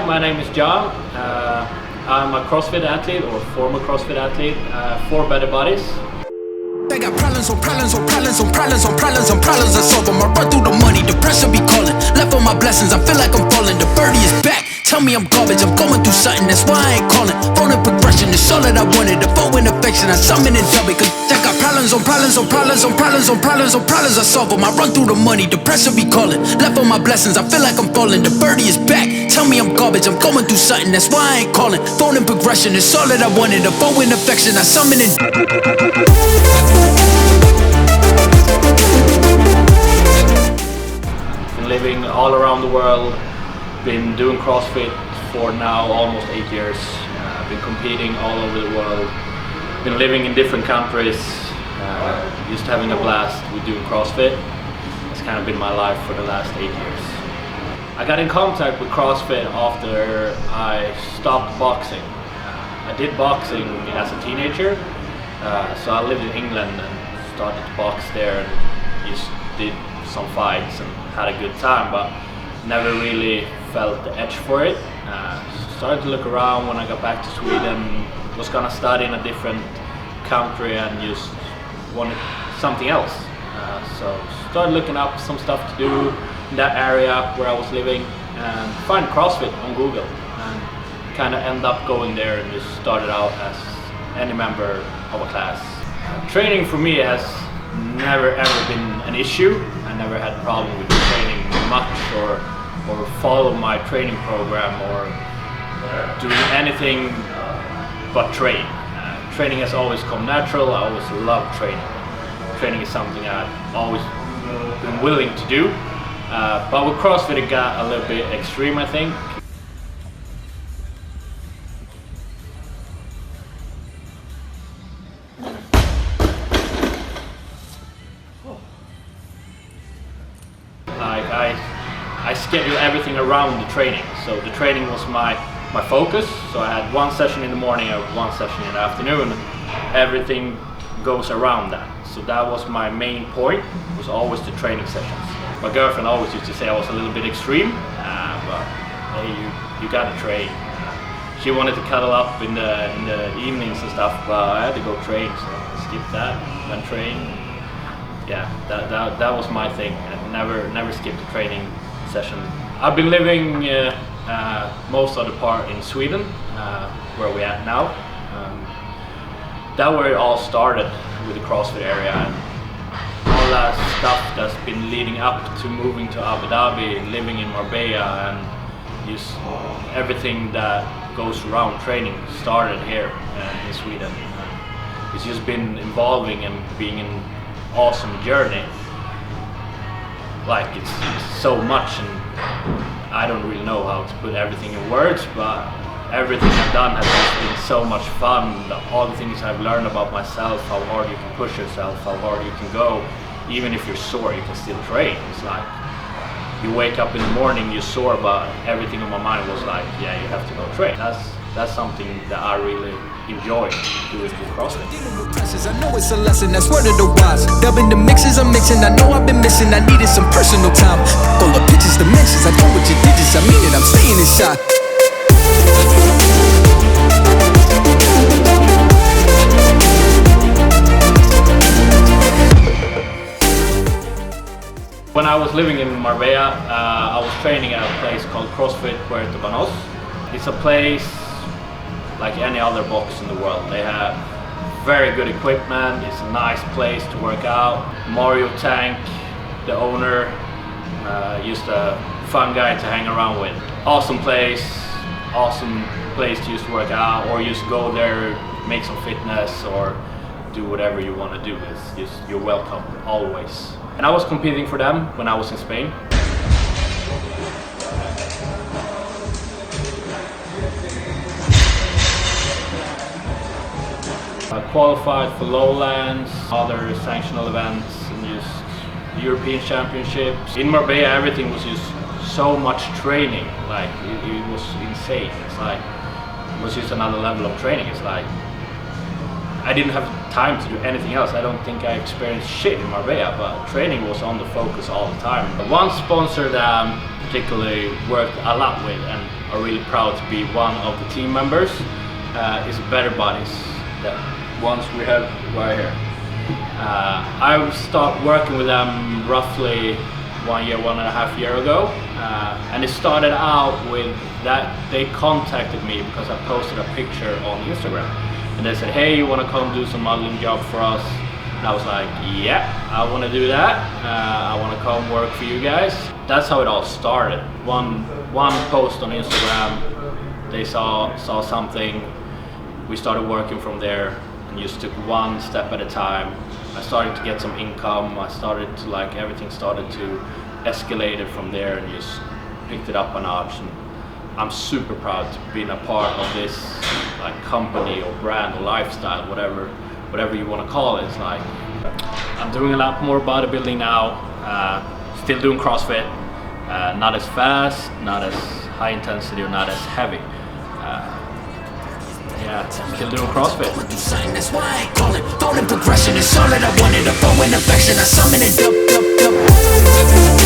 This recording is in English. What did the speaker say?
my name is John. I'm a CrossFit athlete, or former CrossFit athlete, for Better Bodies. I got problems on problems on problems on problems on problems on problems I solve them. I run through the money, the pressure be calling. Left on my blessings, I feel like I'm falling. The birdie is back, tell me I'm garbage. I'm going through something, that's why I ain't calling. Phone and progression, it's all that I wanted. The phone and affection, I summon and dub it. Cause I got problems on problems on problems on problems on problems on problems I solve them. I run through the money, the pressure be calling. Left on my blessings, I feel like I'm falling. The birdie is back, tell me I'm garbage. I'm going through something, that's why I ain't calling. Phone and progression, it's all that I wanted. The phone and affection, I summon and living all around the world, been doing CrossFit for now almost 8 years. Been competing all over the world, been living in different countries, just having a blast with doing CrossFit. It's kind of been my life for the last 8 years. I got in contact with CrossFit after I stopped boxing. I did boxing as a teenager, so I lived in England and started to box there and just did some fights and had a good time, but never really felt the edge for it. Started to look around when I got back to Sweden, was gonna study in a different country and just wanted something else. So started looking up some stuff to do in that area where I was living and find CrossFit on Google and kind of end up going there and just started out as any member of a class. Training for me has never ever been an issue. I never had a problem with training much or follow my training program or doing anything but train. Training has always come natural. I always loved training. Training is something I've always been willing to do. But with CrossFit it got a little bit extreme, I think. I schedule everything around the training. So the training was my focus. So I had one session in the morning and one session in the afternoon. Everything goes around that. So that was my main point, was always the training sessions. My girlfriend always used to say I was a little bit extreme, but hey, you gotta train. She wanted to cuddle up in the evenings and stuff, but I had to go train, so I skipped that, went train. Yeah, that was my thing. I never skipped a training session. I've been living most of the part in Sweden, where we're at now. That where it all started with the CrossFit area and all that stuff that's been leading up to moving to Abu Dhabi, living in Marbella, and just everything that goes around training started here in Sweden. It's just been evolving and being an awesome journey. Like it's so much, and I don't really know how to put everything in words, but everything I've done has just been so much fun. All the things I've learned about myself, how hard you can push yourself, how hard you can go. Even if you're sore, you can still train. It's like you wake up in the morning, you're sore, but everything in my mind was like, yeah, you have to go train. That's something that I really enjoy doing with CrossFit. I know it's a lesson, that's word of the wise. Dubbing the mixes I'm mixing, I know I've been missing. I needed some personal time. Full of pictures, dimensions, I know what you did this. I mean it, I'm staying inside. When I was living in Marbella, I was training at a place called Crossfit. It's a place like any other box in the world. They have very good equipment, it's a nice place to work out. Mario Tank, the owner, just a fun guy to hang around with. Awesome place to just work out, or just go there, make some fitness, or do whatever you want to do. It's just, you're welcome, always. And I was competing for them when I was in Spain. I qualified for Lowlands, other sanctional events, and just European Championships. In Marbella, everything was just so much training. Like it was insane. It's like it was just another level of training. It's like I didn't have time to do anything else. I don't think I experienced shit in Marbella, but training was on the focus all the time. One sponsor that I'm particularly work a lot with and are really proud to be one of the team members is Better Bodies, the ones we have right here. I started working with them roughly 1.5 years ago, and it started out with that they contacted me because I posted a picture on Instagram, and they said, hey, you want to come do some modeling job for us? And I was like, yeah, I want to do that. I want to come work for you guys. That's how it all started. One post on Instagram, they saw something, we started working from there and just took one step at a time. I started to get some income. I started to everything started to escalate it from there and just picked it up a notch. And I'm super proud to be a part of this company or brand or lifestyle, whatever you want to call it. It's I'm doing a lot more bodybuilding now, still doing CrossFit, not as fast, not as high intensity, or not as heavy. Yeah, still doing CrossFit. That's why I call it golden progression. It's all that I wanted, a bow and affection. I summon it up.